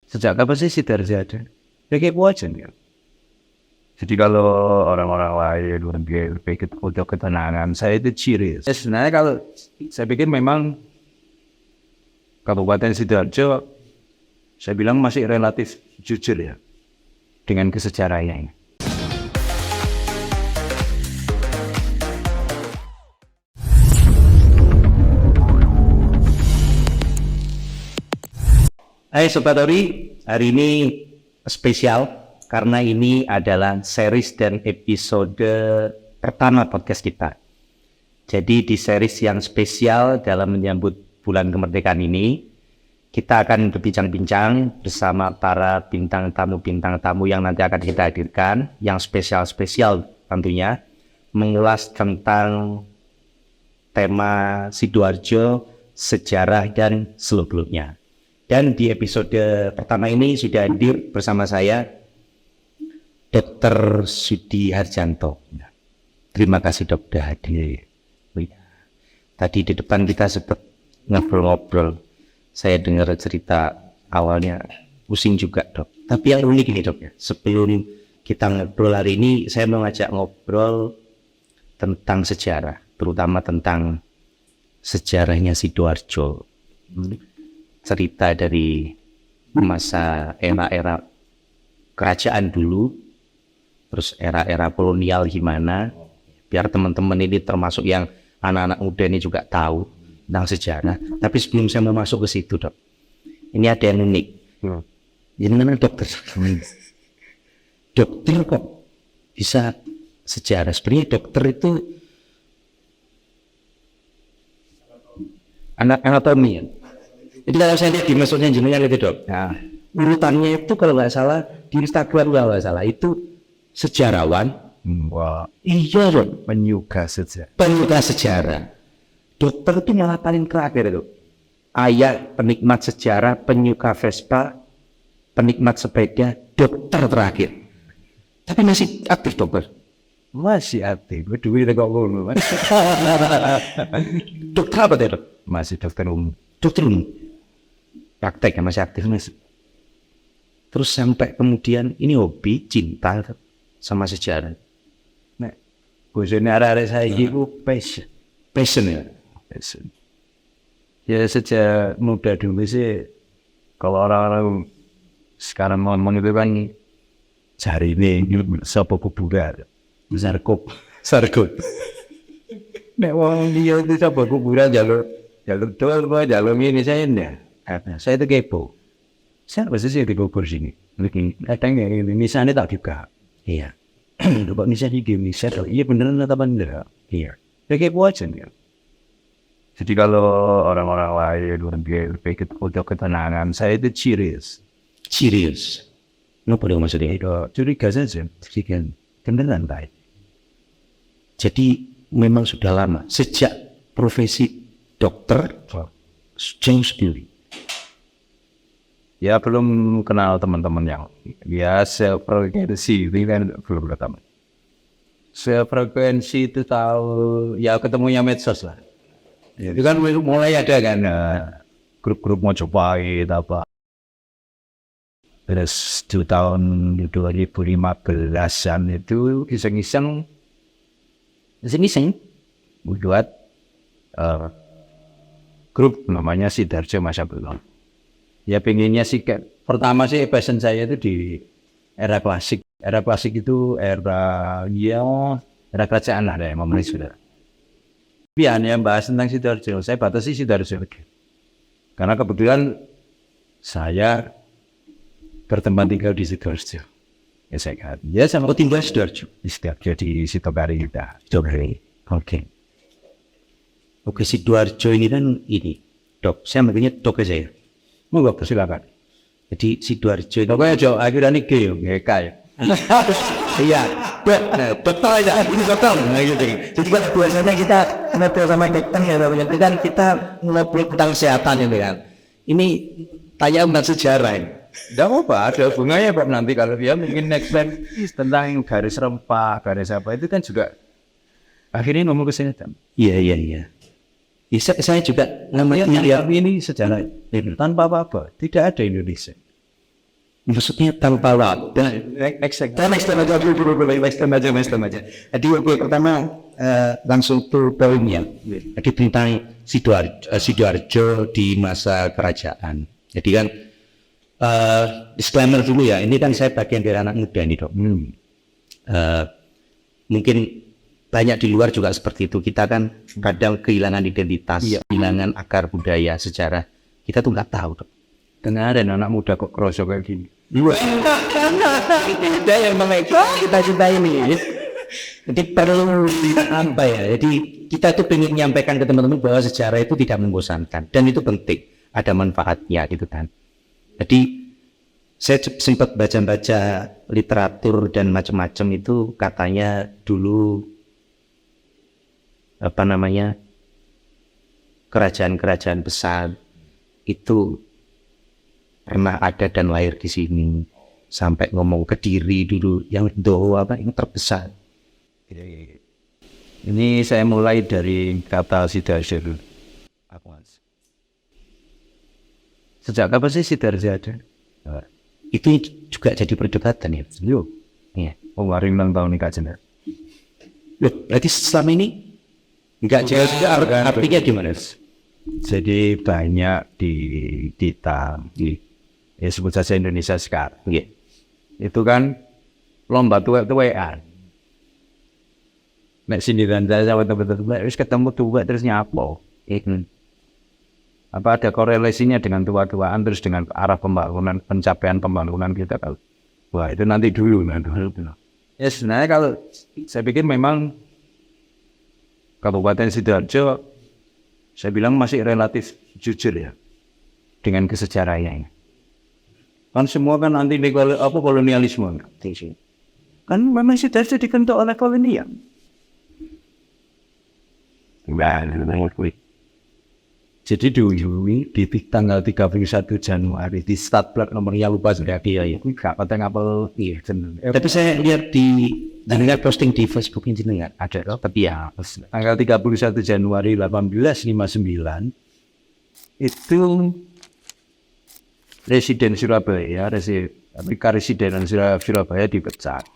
Sejak kapan sih Sidoarjo ada? Ya kepo aja nih. Jadi kalau orang-orang lain lebih ikut untuk ketenangan, saya itu ciri. Sebenarnya kalau saya pikir memang Kabupaten Sidoarjo, saya bilang masih relatif jujur ya dengan kesejarahannya. Hai Sobat Ori, hari ini spesial karena ini adalah series dan episode pertama podcast kita. Jadi di series yang spesial dalam menyambut bulan kemerdekaan ini, kita akan berbincang-bincang bersama para bintang tamu yang nanti akan kita hadirkan, yang spesial-spesial tentunya, mengulas tentang tema Sidoarjo, sejarah dan seluk-beluknya. Dan di episode pertama ini sudah hadir bersama saya Dr. Sudi Harjanto. Terima kasih Dok sudah hadir. Tadi di depan kita sempat ngobrol-ngobrol. Saya dengar cerita awalnya pusing juga Dok. Tapi yang unik ini Dok ya. Sebelum kita ngobrol hari ini, saya mau ngajak ngobrol tentang sejarah, terutama tentang sejarahnya Sidoarjo. Cerita dari masa era-era kerajaan dulu, terus era-era kolonial gimana, biar teman-teman ini termasuk yang anak-anak muda ini juga tahu tentang sejarah. Tapi sebelum saya mau masuk ke situ Dok, ini ada yang unik. Jadi namanya dokter. Dokter kok bisa sejarah? Sebenarnya dokter itu anak anatomi ya. Jadi kalau saya lihat di maksudnya jenengan itu Dok, nah, urutannya itu kalau nggak salah di Instagram kalau nggak salah itu sejarawan. Wah, iya Dok, penyuka sejarah. Dokter itu malah paling terakhir itu. Ayah penikmat sejarah, penyuka Vespa, penikmat sepeda, dokter terakhir. Tapi masih aktif Dokter. Masih aktif, duit kok ngono. Dokter apa Dok? Masih dokter umum. Dokter umum. Praktek ya masih aktif mas. Terus sampai kemudian ini hobi cinta sama sejarah. Nek bojone arek-arek saiki ku passion ya. Passion. Ya sejak muda dulu sih kalau orang-orang sekarang ngomong itu kan cari ini sapa kuburan. Sarkop. Nek wong dia itu sapa kuburan jalur doang jalur ini saya enggak. Saya itu kepo. Saya pasti sih di kubur sini. Kadang ya misalnya tak juga. Iya. Coba misalnya di misalnya, iya beneran atau bener? Iya. Ya kepo aja nih. Jadi kalau orang-orang lain lebih ikut untuk ketenangan, saya itu cirius. Apa dong maksudnya? Itu curiga saja. Curiga. Beneran baik. Jadi memang sudah lama. Sejak profesi dokter, jauh sendiri. Ya belum kenal teman-teman yang biasa frekuensi itu kan belum ketemu. Sefrekuensi itu tahu ya ketemunya medsos lah. Ya, itu kan mulai ada kan grup-grup Mojopahit apa. Terus di tahun 2015-an itu iseng-iseng buat grup namanya Sidoarjo Masa Belum. Ya pengennya sih pertama sih passion saya itu di era klasik. Era klasik itu era kerajaan lah ya momen sudah. Tapi yang bahas tentang Sidoarjo, saya batasi Sidoarjo. Karena kebetulan saya bertempat tinggal di Sidoarjo. Ya saya kan. Ya sama tinggal Sidoarjo. Di Sidoarjo di Sitobari kita. Oke. Oke Sidoarjo ini kan ini. Dok, saya makanya dok saya. Monggo silakan. Jadi Sidoarjo itu kaya jauh akhirnya nih ya, GK ya. Iya, betul aja. Ini betul. Jadi biasanya kita ngobrol sama dokter ya, kan kita ngobrol tentang kesehatan ini kan. Ini tanya tentang sejarah ini. Tidak apa-apa, ada hubungannya Pak nanti kalau dia mungkin next time tentang garis rempah, garis apa itu kan juga akhirnya ngomong kesehatan. Iya. Ya, saya juga namanya ini sejarah tanpa apa-apa tidak ada Indonesia. Maksudnya tanpa wadah. Next time aja. Jadi pertama langsung ke poinnya. Jadi tentang Sidoarjo di masa kerajaan. Jadi kan disclaimer dulu ya. Ini kan saya bagian dari anak muda nih Dok. Mungkin banyak di luar juga seperti itu. Kita kan kadang kehilangan identitas, kehilangan akar budaya, sejarah. Kita tuh nggak tahu Dok. Tengah ada anak muda kok kroso kayak gini. Kita yang kita cintai ini. Jadi perlu apa ya? Jadi kita tuh pengen menyampaikan ke teman-teman bahwa sejarah itu tidak membosankan dan itu penting, ada manfaatnya gitu kan. Jadi saya sempat baca-baca literatur dan macam-macam itu katanya dulu kerajaan-kerajaan besar itu pernah ada dan lahir di sini, sampai ngomong Kediri dulu yang terbesar. Ini saya mulai dari kata Sidoarjo dulu. Sejak kapan sih Sidoarjo ada? Itu juga jadi perdebatan ya. Iya. Oh, hari ulang tahun nih Kak Jenar. Loh, berarti selama ini enggak jelas artinya gimana? Jadi banyak di kita, ya sebut saja Indonesia sekarang. Itu kan lomba tuwek-tuwekan. Nek sindiran saya betul-betul harus ketemu tuwek terus nyapo. Apa ada korelasinya dengan tua-tuaan terus dengan arah pembangunan, pencapaian pembangunan kita kalau wah itu nanti dulu. Ya sebenarnya kalau saya pikir memang Kabupaten Sidoarjo saya bilang masih relatif jujur ya dengan kesejarahannya. Kan semua kan anti kolonialisme. Kan memang Sidoarjo dibentuk oleh kolonial. Jadi dulu di tanggal 31 Januari di Stadblad nomornya lupa sudah dia ya. Enggak penting apa iya. Tapi saya lihat di jenengan posting di Facebook jenengan ada tapi ya tanggal 31 Januari 1859 itu Residen Surabaya, Residen Surabaya dipecah.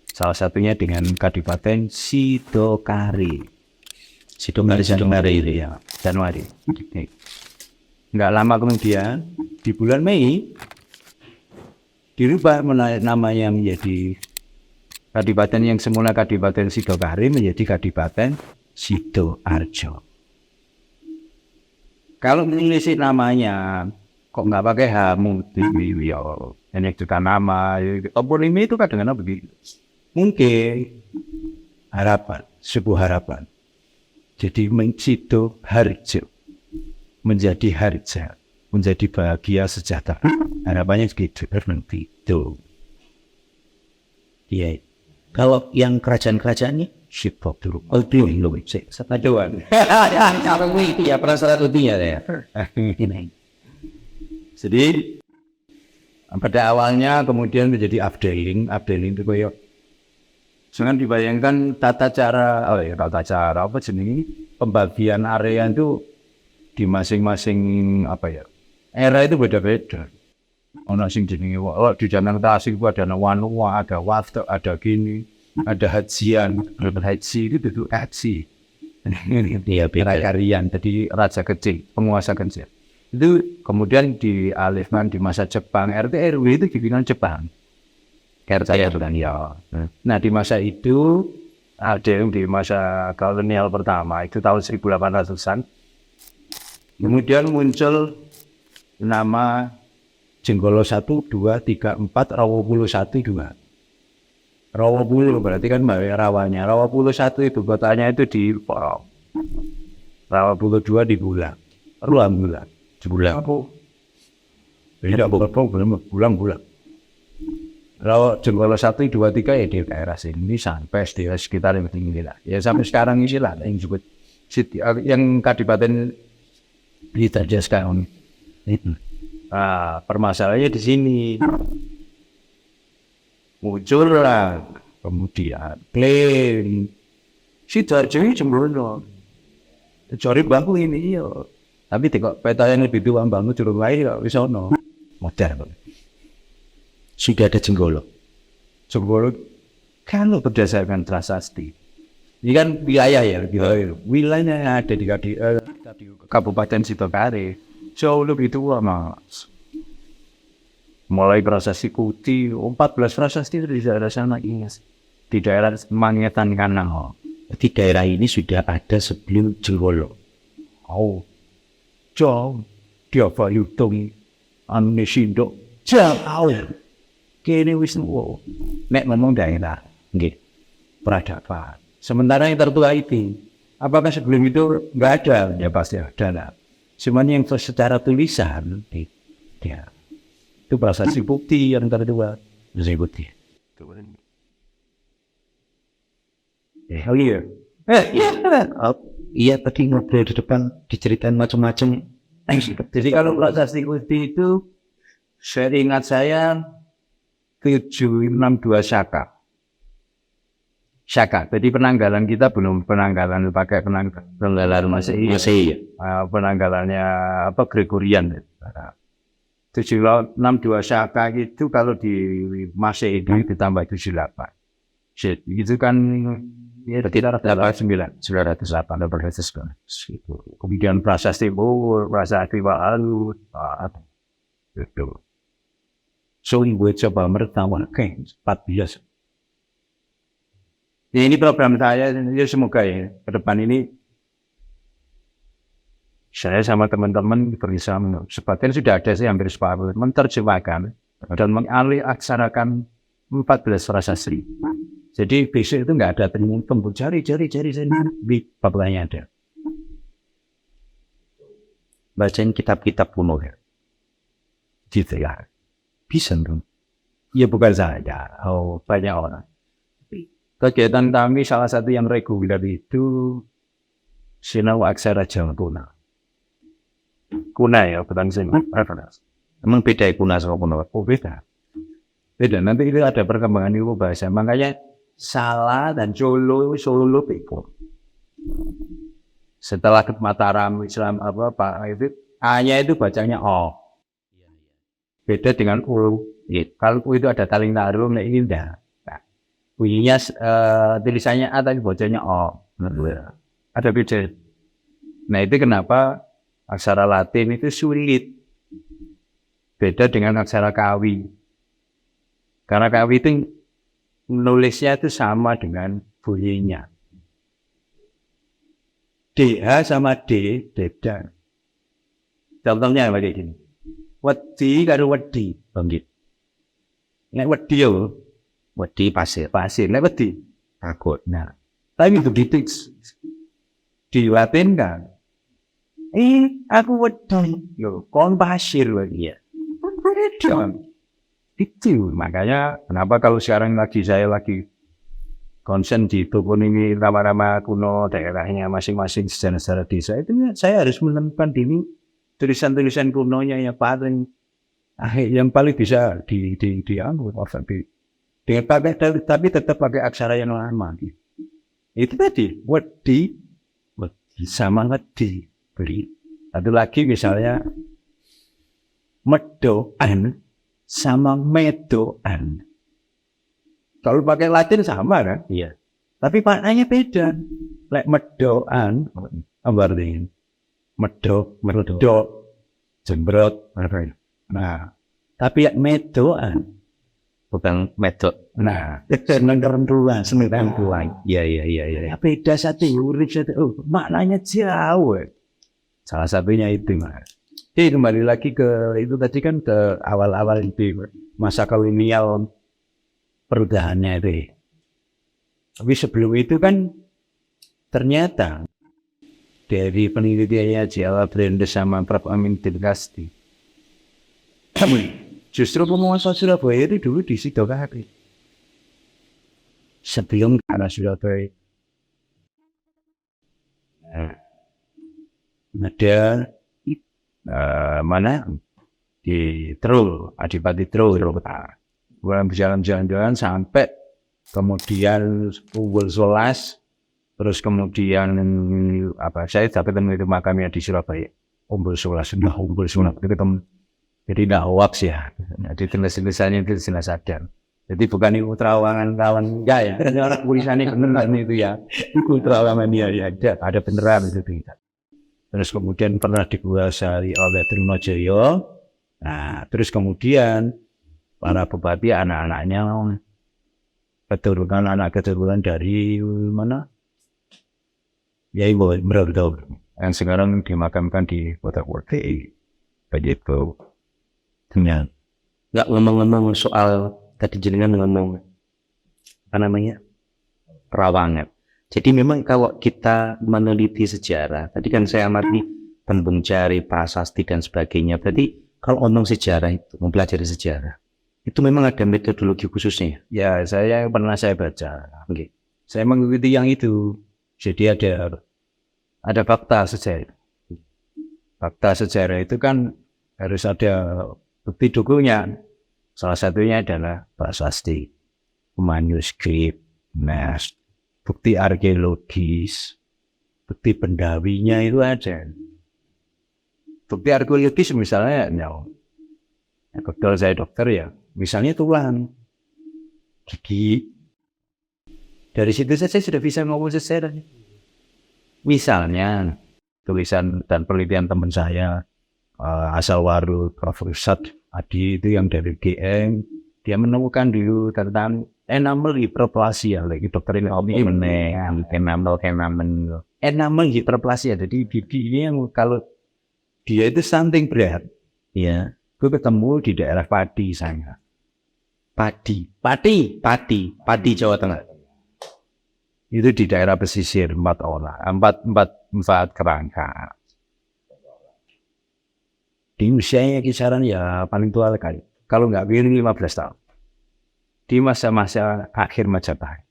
Salah satunya dengan Kadipaten Sidokari itu ya, Januari. Nggak lama kemudian di bulan Mei dirubah namanya menjadi Kadipaten yang semula Kadipaten Sidokari menjadi Kadipaten Sidoarjo. Kalau menulis namanya kok nggak pakai ini juga nama toponimi itu kadang-kadang begitu. Mungkin sebuah harapan. Jadi Sidoarjo menjadi harja, menjadi bahagia sejahtera. Harapannya begitu. Itu. Iya. Kalau yang kerajaan-kerajaannya Shipop dulu. Oh belum. Sepaduan. Itu ya penasaran lebihnya ya. Jadi pada awalnya kemudian menjadi updating itu kayak jangan dibayangkan tata cara apa jenis pembagian area itu di masing-masing era itu beda-beda. Ono sing jenenge di Janang Tasik itu ada Wanua, ada Wafte, ada gini, ada Hajian, haji itu haji. Iya, Karian, jadi raja kecil, penguasa kecil. Itu kemudian dialihkan di masa Jepang, RT RW itu dibilang Jepang. Saya kan ya. Nah di masa itu ada yang di masa kolonial pertama itu tahun 1800-an. Kemudian muncul nama Jenggolo 1, 2, 3, 4, Rawabulu 1, 2. Rawabulu berarti kan rawanya. Rawabulu 1 itu kotanya itu di Porong. Rawabulu 2 di Bulang. Bulang. Tidak bulang. Jenggolo 1, 2, 3 ya di daerah sini sampai di sekitar yang tinggi lah. Ya sampai sekarang ini lah yang disebut yang Kadipaten Sidoarjo sekarang. Nah, permasalahannya di sini. Muncullah kemudian klaim Sidoarjo ini jembrono. Cari bangku ini ya. Tapi tengok peta yang lebih tua bangun curug lain wis ono. Modern. sudah ada Jenggolo. Jenggolo kalau berdasarkan prasasti, ini kan wilayah ya, wilayahnya yang ada di Kabupaten Sitokare jauh lebih tua mas. Mulai prasasti Kuti, 14 prasasti itu di daerah sana di daerah Mangetan Kanal. Di daerah ini sudah ada sebelum Jenggolo. Oh, jauh dia bayutung ane sindok jauh. Kini Wisnu, nek ngomong daerah, nggih, peradaban. Sementara yang tertua itu, apakah sebelum itu nggak ada? Ya pasti ada. Nah. Cuman yang secara tulisan, ya, itu prasasti bukti yang tertua. Bukti. Oh iya. Iya tadi ngobrol di depan diceritain macam-macam. Jadi kalau prasasti bukti itu, seingat saya 762 Saka. Saka. Jadi penanggalan kita belum penanggalan pakai penanggalan Masehi. Penanggalannya Gregorian. 762 Saka itu kalau di Masehi ditambah 78. Itu kan ya tidak ada 908 kemudian prasasti Bogor, prasasti Walut, itu. So gue coba menertawakan 14. Ya, ini program saya, ya semoga ya ke depan ini saya sama teman-teman bisa sebagian sudah ada sih hampir separuh menerjemahkan dan mengalih aksarakan 14 prasasti. Jadi besok itu nggak ada tembung cari di babnya ada. Bacain kitab-kitab kuno ya. Gitu ya. Bisa dong. Ya bukan saja. Oh, banyak orang. Kegiatan kami salah satu yang reguler itu sinau aksara Jawa Kuna. Kuna ya, bukan sinau. Emang beda ya kuna sama kuno? Oh beda. Beda, nanti itu ada perkembangan ilmu bahasa. Makanya Salah dan Solo beda. Setelah ke Mataram Islam Pak itu A-nya itu bacanya O. Beda dengan U. Kalau U itu ada taling tarum, nah ini enggak. Bunyinya tulisannya A tapi bacanya O. Ada beda. Nah itu kenapa aksara Latin itu sulit. Beda dengan aksara Kawi. Karena Kawi itu nulisnya itu sama dengan bunyinya. DH sama D beda. Contohnya kayak gini. Wedi karo wedi. Bangkit. Nek wedi yo. Wedi pasir. Nek wedi Takut. nah, tapi begitu dilatinkan. Aku wedi. Yo, kon pasir lagi ya. Itu makanya kenapa kalau sekarang saya lagi konsen di toponomi nama-nama kuno daerahnya masing-masing sejarah-sejarah desa itu saya harus menemukan dini tulisan-tulisan kunonya yang paling bisa dengan pakai tapi tetap pakai aksara yang lama. Itu tadi wedi sama wedi beri. Satu lagi misalnya medoan sama medoan. Kalau pakai Latin sama kan? Iya. Tapi maknanya beda. Lek medoan, apa artinya? Medo, jembrot. Nah, tapi medoan Bukan medok. nah, seneng rentuan. Iya. Beda satu huruf satu. Maknanya jauh. Salah satunya itu, Mas. Jadi kembali lagi ke itu tadi kan ke awal-awal itu masa kolonial perudahannya itu. Tapi sebelum itu kan ternyata dari penelitiannya Jawa Brandes sama Prof. Amin Dirgasti. Justru penguasa Surabaya itu dulu di Sidokare. Sebelum ke arah Surabaya. Ada mana di Trul, Adipati Trul, berjalan-jalan sampai kemudian Unggul 11, terus kemudian saya dapat itu makamnya di Surabaya. Unggul 11 itu ketemu Jadi nggak hoax ya. Jadi tulisannya itu jelas ada. Jadi bukan itu terawangan kawan enggak ya. Ini orang tulisannya beneran itu ya. Itu terawangan ya ada beneran itu tidak. Terus kemudian pernah dikuasai oleh Trunojoyo. Nah, terus kemudian para bupati anak-anaknya keturunan anak keturunan dari mana? Ya ibu Merodo yang sekarang dimakamkan di Kota Purti. Begitu. Nggak ngomong-ngomong soal tadi jenengan ngomong apa namanya Rawangan. Jadi memang kalau kita meneliti sejarah, tadi kan saya amati Pembung Jari, prasasti dan sebagainya. Berarti kalau ngomong sejarah itu, mempelajari sejarah, itu memang ada metodologi khususnya. Ya, saya baca. Okay. Saya mengikuti yang itu. Jadi ada fakta sejarah. Fakta sejarah itu kan harus ada bukti dukungnya. Salah satunya adalah prasasti, manuskrip, bukti arkeologis, bukti bendawinya itu ada. Bukti arkeologis misalnya, kalau saya dokter ya, misalnya tulang, gigi. Dari situ saja sudah bisa ngomong sejarah. Misalnya tulisan dan penelitian teman saya, asal waru Prof. Rusad Adi itu yang dari GM, dia menemukan dulu tentang enamel hiperplasia, lagi dokter ini enamel hiperplasia. Jadi gigi ini yang kalau dia itu something berat, ya, gue ketemu di daerah Padi sana. Pati Jawa Tengah. Itu di daerah pesisir 4 kerangka. Di usianya kisaran ya paling tua kali. Kalau nggak lebih 15 tahun. Di masa-masa akhir Majapahit.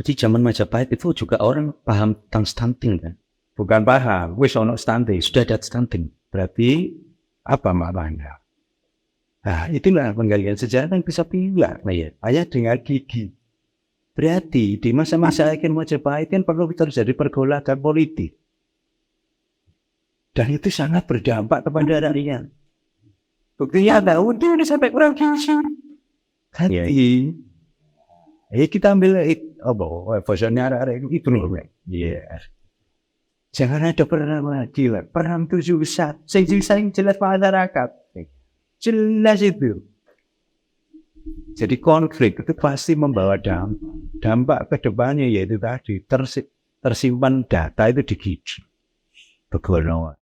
Jadi zaman Majapahit itu juga orang paham tentang stunting kan? Bukan paham, wis ono stunting. Sudah ada stunting. Berarti apa maknanya? Nah, itulah penggalian sejarah yang bisa bilang. Hanya dengan gigi. Berarti di masa-masa akhir Majapahit kan perlu terjadi pergolakan politik. Dan itu sangat berdampak kepada rakyat. Buktinya udah sampai kurang gizi. Kita ambil bosannya arah-arah itu loh. Jangan ada perang lagi lah. Perang itu susah. Sing jelas masyarakat. Jelas itu. Jadi konflik itu pasti membawa dampak ke depannya, yaitu tadi tersimpan data itu di gigi. Begono.